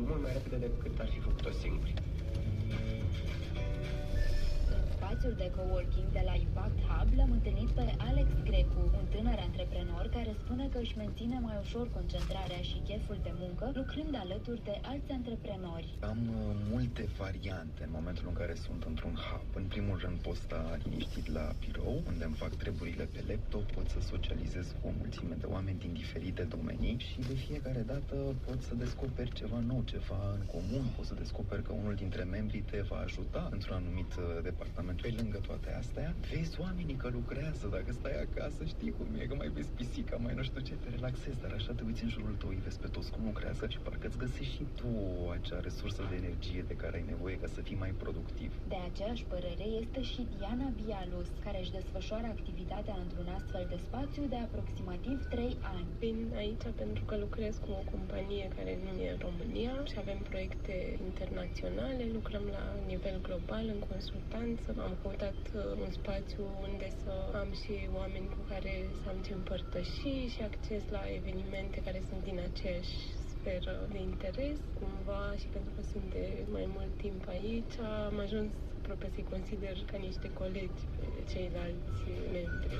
mult mai repede decât ar fi făcut-o singuri. Spațiul de coworking de la Impact Hub l-am întâlnit pe Alex Grecu, un tânăr antreprenor care spune că își menține mai ușor concentrarea și cheful de muncă lucrând alături de alți antreprenori. Am multe variante în momentul în care sunt într-un hub. În primul rând pot sta liniștit la birou, unde îmi fac treburile pe laptop, pot să socializez cu o mulțime de oameni din diferite domenii și de fiecare dată pot să descoperi ceva nou, ceva în comun, pot să descoperi că unul dintre membrii te va ajuta într-un anumit departament. Pe lângă toate astea, vezi oamenii că lucrează, dacă stai acasă știi cum e, că mai vezi pisica, mai nu știu ce, te relaxezi, dar așa te uiți în jurul tău, îi vezi pe toți cum lucrează și parcă îți găsești și tu acea resursă de energie de care ai nevoie ca să fii mai productiv. De aceeași părere este și Diana Bialus, care își desfășoară activitatea într-un astfel de spațiu de aproximativ 3 ani. Vin aici pentru că lucrez cu o companie care nu e în România și avem proiecte internaționale, lucrăm la nivel global în consultanță. Am căutat un spațiu unde să am și oameni cu care să am ce împărtăși și acces la evenimente care sunt din aceeași sferă de interes. Cumva și pentru că sunt de mai mult timp aici, am ajuns aproape să-i consider ca niște colegi pe ceilalți membri.